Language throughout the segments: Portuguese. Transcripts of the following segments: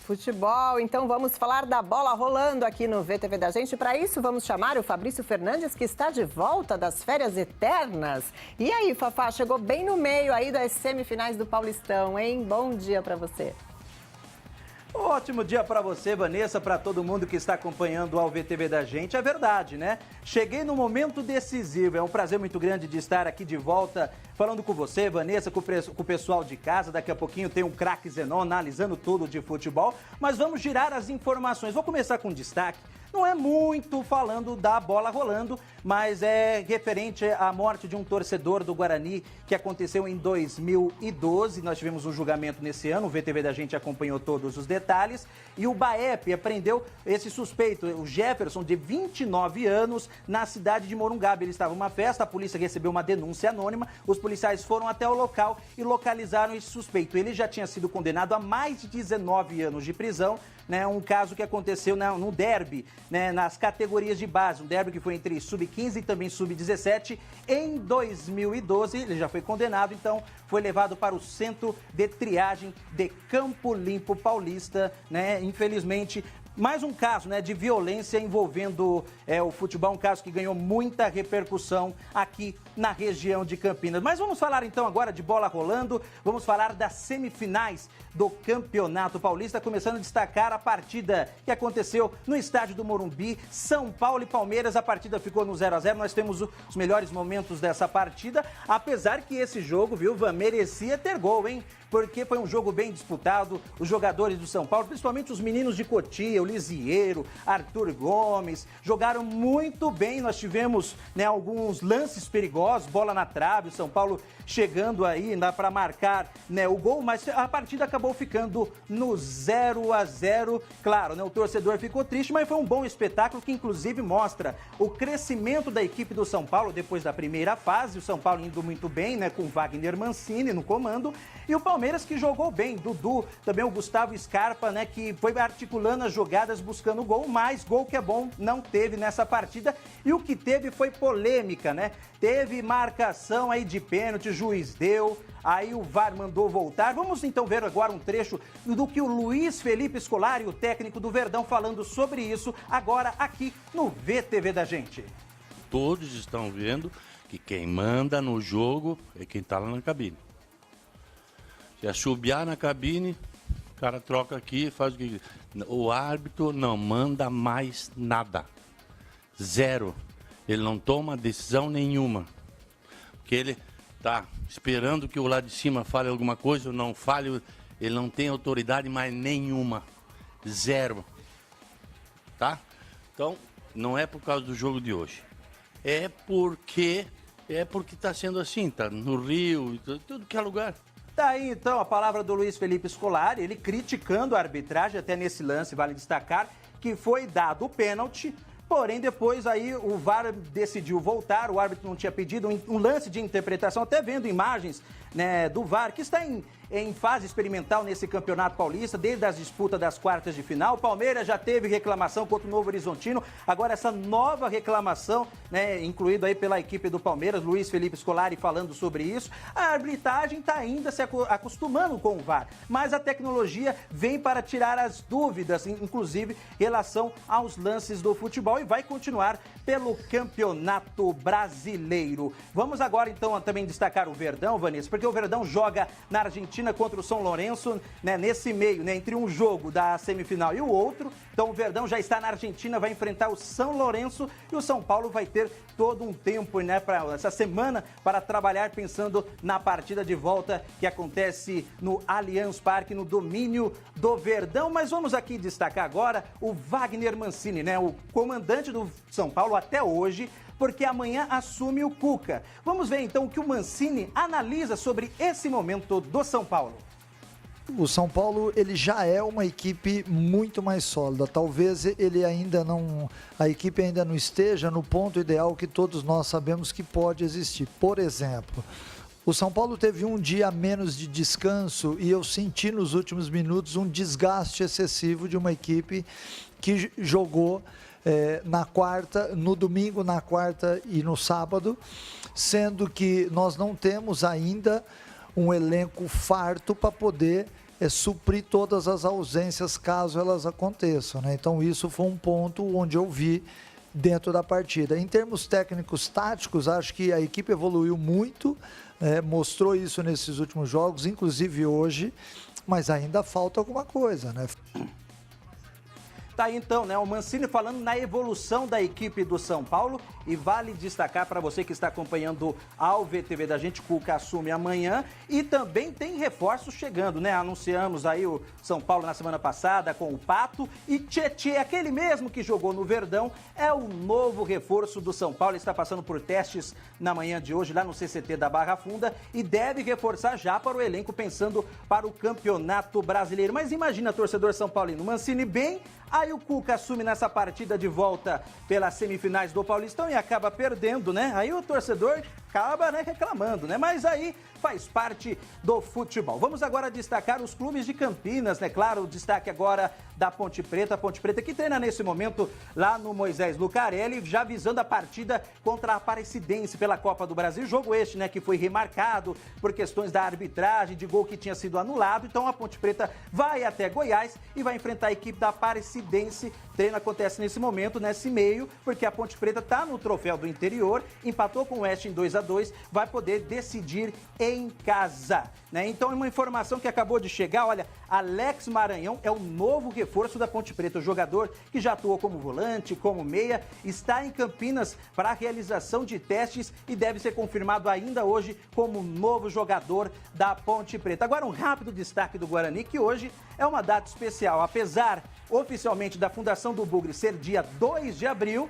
Futebol, então vamos falar da bola rolando aqui no VTV da gente. Para isso, vamos chamar o Fabrício Fernandes, que está de volta das férias eternas. E aí, Fafá, chegou bem no meio aí das semifinais do Paulistão, hein? Bom dia para você. Ótimo dia para você, Vanessa, para todo mundo que está acompanhando ao VTV da gente. É verdade, né? Cheguei no momento decisivo. É um prazer muito grande de estar aqui de volta falando com você, Vanessa, com o pessoal de casa. Daqui a pouquinho tem um craque Zenon analisando tudo de futebol. Mas vamos girar as informações. Vou começar com destaque. Não é muito falando da bola rolando, mas é referente à morte de um torcedor do Guarani que aconteceu em 2012. Nós tivemos um julgamento nesse ano, o VTV da gente acompanhou todos os detalhes. E o BAEP prendeu esse suspeito, o Jefferson, de 29 anos, na cidade de Morungaba. Ele estava em uma festa, a polícia recebeu uma denúncia anônima, os policiais foram até o local e localizaram esse suspeito. Ele já tinha sido condenado a mais de 19 anos de prisão, né, um caso que aconteceu no derby, né, nas categorias de base, um derby que foi entre sub-15 e também sub-17 em 2012. Ele já foi condenado, então foi levado para o centro de triagem de Campo Limpo Paulista, né, infelizmente. Mais um caso, né, de violência envolvendo o futebol, um caso que ganhou muita repercussão aqui na região de Campinas. Mas vamos falar então agora de bola rolando, vamos falar das semifinais do Campeonato Paulista, começando a destacar a partida que aconteceu no estádio do Morumbi, São Paulo e Palmeiras. A partida ficou no 0-0, nós temos os melhores momentos dessa partida, apesar que esse jogo, viu, Van, merecia ter gol, hein? Porque foi um jogo bem disputado, os jogadores do São Paulo, principalmente os meninos de Cotia, o Lisieiro, Arthur Gomes, jogaram muito bem. Nós tivemos, né, alguns lances perigosos, bola na trave, o São Paulo chegando aí para marcar, né, o gol, mas a partida acabou ficando no 0-0. Claro, né, o torcedor ficou triste, mas foi um bom espetáculo que inclusive mostra o crescimento da equipe do São Paulo depois da primeira fase. O São Paulo indo muito bem, né, com Wagner Mancini no comando, e o Palmeiras que jogou bem, Dudu, também o Gustavo Scarpa, né, que foi articulando as jogadas buscando gol, mas gol que é bom não teve nessa partida, e o que teve foi polêmica, né? Teve marcação aí de pênalti, o juiz deu, aí o VAR mandou voltar. Vamos então ver agora um trecho do que o Luiz Felipe Scolari, o técnico do Verdão, falando sobre isso agora aqui no VTV da gente. Todos estão vendo que quem manda no jogo é quem está lá na cabine. Se assobiar na cabine, o cara troca aqui, faz o que... O árbitro não manda mais nada. Zero. Ele não toma decisão nenhuma. Porque ele está esperando que o lado de cima fale alguma coisa ou não fale. Ele não tem autoridade mais nenhuma. Zero. Tá? Então, não é por causa do jogo de hoje. É porque está sendo assim, tá no Rio, tudo que é lugar. Daí então a palavra do Luiz Felipe Scolari, ele criticando a arbitragem, até nesse lance vale destacar que foi dado o pênalti, porém depois aí o VAR decidiu voltar, o árbitro não tinha pedido um lance de interpretação, até vendo imagens, né, do VAR, que está em fase experimental nesse Campeonato Paulista, desde as disputas das quartas de final. O Palmeiras já teve reclamação contra o Novo Horizontino, agora essa nova reclamação, né, incluída aí pela equipe do Palmeiras, Luiz Felipe Scolari falando sobre isso. A arbitragem está ainda se acostumando com o VAR, mas a tecnologia vem para tirar as dúvidas, inclusive em relação aos lances do futebol, e vai continuar pelo Campeonato Brasileiro. Vamos agora então também destacar o Verdão, Vanessa, porque o Verdão joga na Argentina contra o São Lourenço, né, nesse meio, né, entre um jogo da semifinal e o outro. Então o Verdão já está na Argentina, vai enfrentar o São Lourenço, e o São Paulo vai ter todo um tempo, né, para essa semana para trabalhar pensando na partida de volta que acontece no Allianz Parque, no domínio do Verdão. Mas vamos aqui destacar agora o Wagner Mancini, né, o comandante do São Paulo até hoje, porque amanhã assume o Cuca. Vamos ver então o que o Mancini analisa sobre esse momento do São Paulo. O São Paulo, ele já é uma equipe muito mais sólida. Talvez ele ainda não, a equipe ainda não esteja no ponto ideal que todos nós sabemos que pode existir. Por exemplo, o São Paulo teve um dia a menos de descanso e eu senti nos últimos minutos um desgaste excessivo de uma equipe que jogou na quarta, no domingo, na quarta e no sábado, sendo que nós não temos ainda um elenco farto para poder suprir todas as ausências caso elas aconteçam, né? Então isso foi um ponto onde eu vi dentro da partida. Em termos técnicos táticos, acho que a equipe evoluiu muito, mostrou isso nesses últimos jogos, inclusive hoje, mas ainda falta alguma coisa, né? Tá aí então, né? O Mancini falando na evolução da equipe do São Paulo, e vale destacar para você que está acompanhando ao VTV da gente, Cuca assume amanhã, e também tem reforços chegando, né? Anunciamos aí o São Paulo na semana passada com o Pato, e Tietê, aquele mesmo que jogou no Verdão, é o novo reforço do São Paulo. Ele está passando por testes na manhã de hoje lá no CCT da Barra Funda e deve reforçar já para o elenco pensando para o Campeonato Brasileiro. Mas imagina, torcedor São Paulino, Mancini bem, aí o Cuca assume nessa partida de volta pelas semifinais do Paulistão e acaba perdendo, né? Aí o torcedor acaba, né, reclamando, né? Mas aí faz parte do futebol. Vamos agora destacar os clubes de Campinas, né? Claro, o destaque agora da Ponte Preta. A Ponte Preta que treina nesse momento lá no Moisés Lucarelli, já visando a partida contra a Aparecidense pela Copa do Brasil. Jogo este, né, que foi remarcado por questões da arbitragem, de gol que tinha sido anulado. Então a Ponte Preta vai até Goiás e vai enfrentar a equipe da Aparecidense. O treino acontece nesse momento, nesse meio, porque a Ponte Preta está no troféu do interior, empatou com o Oeste em 2-2, vai poder decidir em casa, né? Então, uma informação que acabou de chegar, olha, Alex Maranhão é o novo reforço da Ponte Preta. O jogador que já atuou como volante, como meia, está em Campinas para a realização de testes e deve ser confirmado ainda hoje como novo jogador da Ponte Preta. Agora, um rápido destaque do Guarani, que hoje é uma data especial. Apesar, oficialmente, da fundação do Bugre ser dia 2 de abril,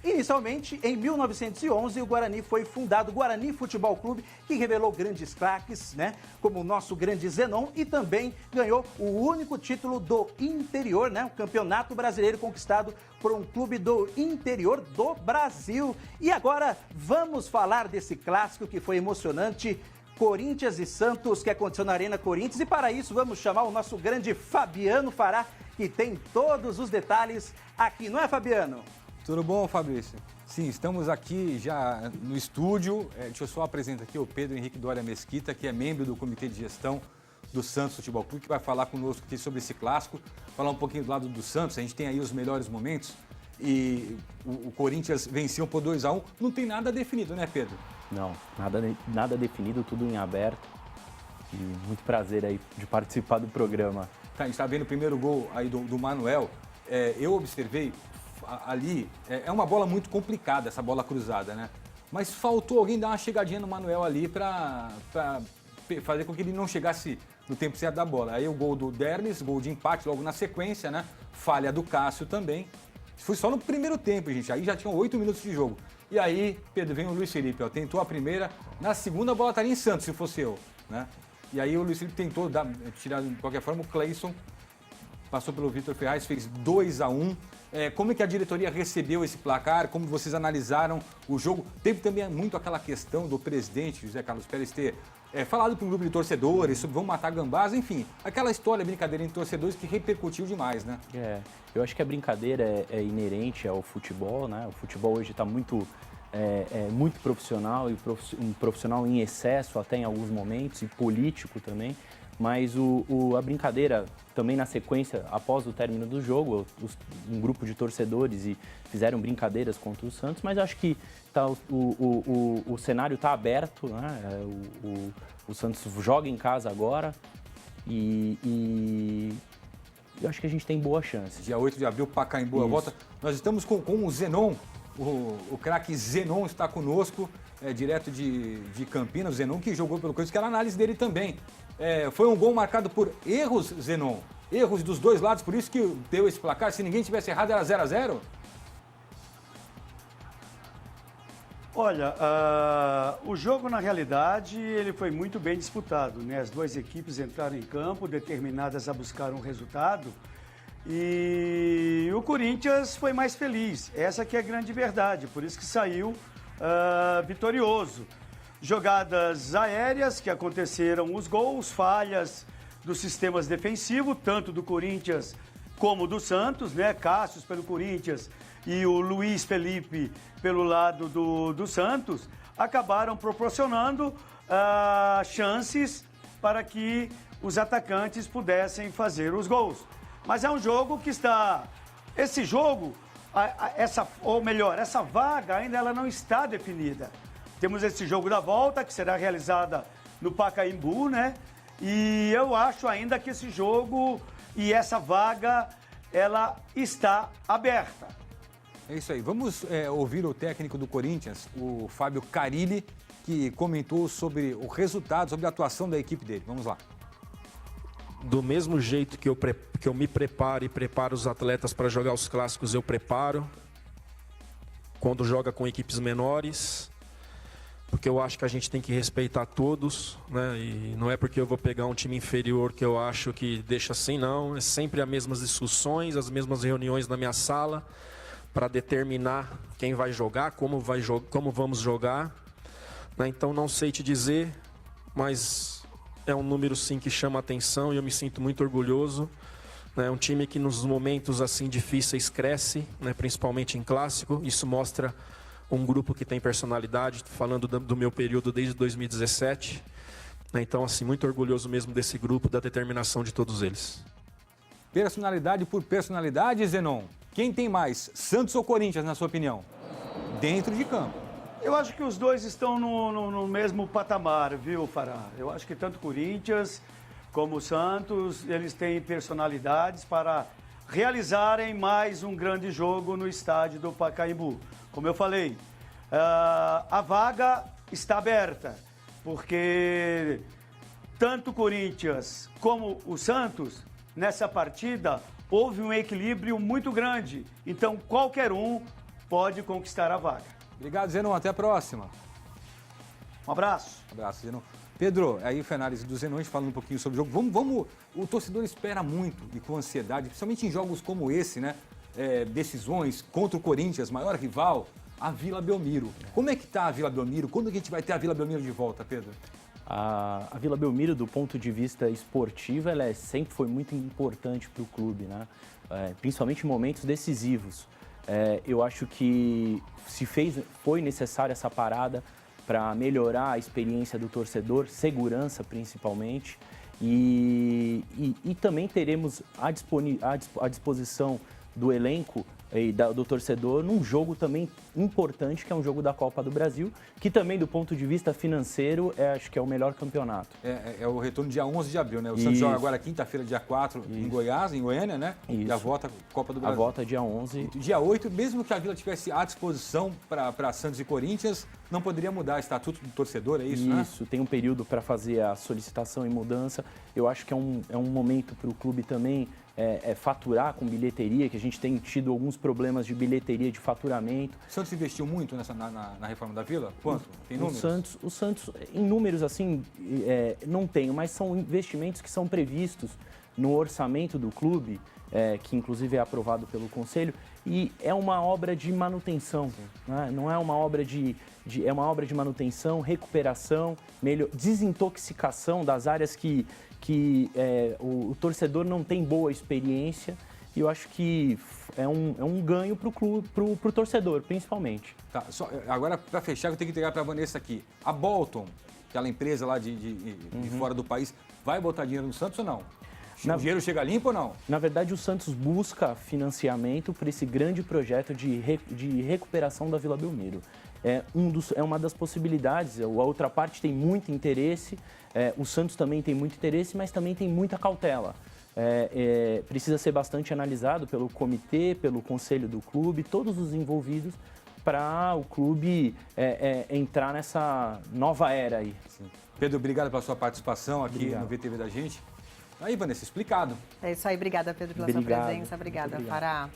inicialmente, em 1911, o Guarani foi fundado, o Guarani Futebol Clube, que revelou grandes craques, né, como o nosso grande Zenon, e também ganhou o único título do interior, né, o Campeonato Brasileiro conquistado por um clube do interior do Brasil. E agora vamos falar desse clássico que foi emocionante, Corinthians e Santos, que aconteceu na Arena Corinthians, e para isso vamos chamar o nosso grande Fabiano Fará, que tem todos os detalhes aqui, não é, Fabiano? Tudo bom, Fabrício? Sim, estamos aqui já no estúdio. Deixa eu só apresentar aqui o Pedro Henrique Doria Mesquita, que é membro do Comitê de Gestão do Santos Futebol Clube, que vai falar conosco aqui sobre esse clássico, falar um pouquinho do lado do Santos. A gente tem aí os melhores momentos e o Corinthians venceu por 2-1. Não tem nada definido, né, Pedro? Não, nada definido, tudo em aberto. E muito prazer aí de participar do programa. Tá, a gente está vendo o primeiro gol aí do Manuel. Eu observei ali, é uma bola muito complicada, essa bola cruzada, né? Mas faltou alguém dar uma chegadinha no Manuel ali para fazer com que ele não chegasse no tempo certo da bola. Aí o gol do Derlis, gol de empate logo na sequência, né? Falha do Cássio também. Foi só no primeiro tempo, gente. Aí já tinham 8 minutos de jogo. E aí, Pedro, vem o Luiz Felipe, ó, tentou a primeira. Na segunda, a bola estaria em Santos, se fosse eu, né? E aí o Luiz Felipe tentou tirar, de qualquer forma, o Cleison. Passou pelo Vitor Ferraz, fez 2-1. Como é que a diretoria recebeu esse placar? Como vocês analisaram o jogo? Teve também muito aquela questão do presidente, José Carlos Pérez, ter falado para um grupo de torcedores sobre vão matar gambás, enfim. Aquela história, brincadeira entre torcedores que repercutiu demais, né? Eu acho que a brincadeira é inerente ao futebol, né? O futebol hoje está muito profissional e um profissional em excesso até em alguns momentos, e político também. Mas a brincadeira, também na sequência, após o término do jogo, um grupo de torcedores fizeram brincadeiras contra o Santos, mas eu acho que o cenário está aberto, né? O Santos joga em casa agora e eu acho que a gente tem boa chance. Dia 8 de abril, Pacaembu, a volta. Nós estamos com o Zenon, o craque Zenon está conosco, direto de Campinas, o Zenon que jogou pelo Corinthians, que era a análise dele também. Foi um gol marcado por erros, Zenon. Erros dos dois lados, por isso que deu esse placar. Se ninguém tivesse errado, era 0-0? Olha, o jogo, na realidade, ele foi muito bem disputado, né? As duas equipes entraram em campo, determinadas a buscar um resultado. E o Corinthians foi mais feliz. Essa que é a grande verdade, por isso que saiu vitorioso. Jogadas aéreas que aconteceram os gols, falhas dos sistemas defensivos, tanto do Corinthians como do Santos, né? Cássio pelo Corinthians e o Luiz Felipe pelo lado do Santos, acabaram proporcionando chances para que os atacantes pudessem fazer os gols. Mas é um jogo que está... Esse jogo, essa vaga ainda ela não está definida. Temos esse jogo da volta, que será realizada no Pacaembu, né? E eu acho ainda que esse jogo e essa vaga, ela está aberta. É isso aí. Vamos ouvir o técnico do Corinthians, o Fábio Carille, que comentou sobre o resultado, sobre a atuação da equipe dele. Vamos lá. Do mesmo jeito que eu me preparo e preparo os atletas para jogar os clássicos, eu preparo. Quando joga com equipes menores, porque eu acho que a gente tem que respeitar todos, né? E não é porque eu vou pegar um time inferior que eu acho que deixa assim, não. É sempre as mesmas discussões, as mesmas reuniões na minha sala para determinar quem vai jogar, como vamos jogar, né? Então não sei te dizer, mas é um número sim que chama a atenção e eu me sinto muito orgulhoso. É um time que nos momentos assim difíceis cresce, né? Principalmente em clássico. Isso mostra um grupo que tem personalidade, falando do meu período desde 2017. Então, assim, muito orgulhoso mesmo desse grupo, da determinação de todos eles. Personalidade por personalidade, Zenon. Quem tem mais, Santos ou Corinthians, na sua opinião? Dentro de campo. Eu acho que os dois estão no mesmo patamar, viu, Fará? Eu acho que tanto Corinthians como o Santos, eles têm personalidades para realizarem mais um grande jogo no estádio do Pacaembu. Como eu falei, a vaga está aberta, porque tanto o Corinthians como o Santos, nessa partida, houve um equilíbrio muito grande. Então, qualquer um pode conquistar a vaga. Obrigado, Zenon. Até a próxima. Um abraço. Um abraço, Zenon. Pedro, aí foi a análise do Zenon, falando um pouquinho sobre o jogo. O torcedor espera muito e com ansiedade, principalmente em jogos como esse, né? Decisões contra o Corinthians, maior rival, a Vila Belmiro. Como é que está a Vila Belmiro? Quando que a gente vai ter a Vila Belmiro de volta, Pedro? A Vila Belmiro, do ponto de vista esportivo, ela sempre foi muito importante para o clube, né? Principalmente em momentos decisivos. Eu acho que foi necessária essa parada para melhorar a experiência do torcedor, segurança principalmente, e também teremos à disposição do elenco e do torcedor num jogo também importante, que é um jogo da Copa do Brasil, que também do ponto de vista financeiro, acho que é o melhor campeonato. É o retorno dia 11 de abril, né? O Santos joga agora quinta-feira, dia 4, em Goiás, em Goiânia, né? Isso. E a volta Copa do Brasil. A volta dia 11. Dia 8, mesmo que a Vila tivesse à disposição para Santos e Corinthians, não poderia mudar o estatuto do torcedor, é isso, né? Isso, tem um período para fazer a solicitação e mudança. Eu acho que é um momento para o clube também faturar com bilheteria, que a gente tem tido alguns problemas de bilheteria, de faturamento. O Santos investiu muito na reforma da Vila? Quanto? Tem números? O Santos, em números assim, não tenho, mas são investimentos que são previstos no orçamento do clube, que inclusive é aprovado pelo Conselho, e é uma obra de manutenção, né? Não é uma obra é uma obra de manutenção, recuperação, desintoxicação das áreas que o torcedor não tem boa experiência, e eu acho que é um ganho para o clube, para o torcedor, principalmente. Tá, agora, para fechar, eu tenho que entregar para a Vanessa aqui. A Bolton, aquela empresa lá de fora do país, vai botar dinheiro no Santos ou não? O dinheiro chega limpo ou não? Na verdade, o Santos busca financiamento para esse grande projeto de recuperação da Vila Belmiro. É uma das possibilidades. A outra parte tem muito interesse, o Santos também tem muito interesse, mas também tem muita cautela. Precisa ser bastante analisado pelo comitê, pelo conselho do clube, todos os envolvidos, para o clube entrar nessa nova era aí. Sim. Pedro, obrigado pela sua participação aqui no VTV da gente. Aí, Vanessa, explicado. É isso aí, obrigada, Pedro, pela sua presença. Obrigada, Fará.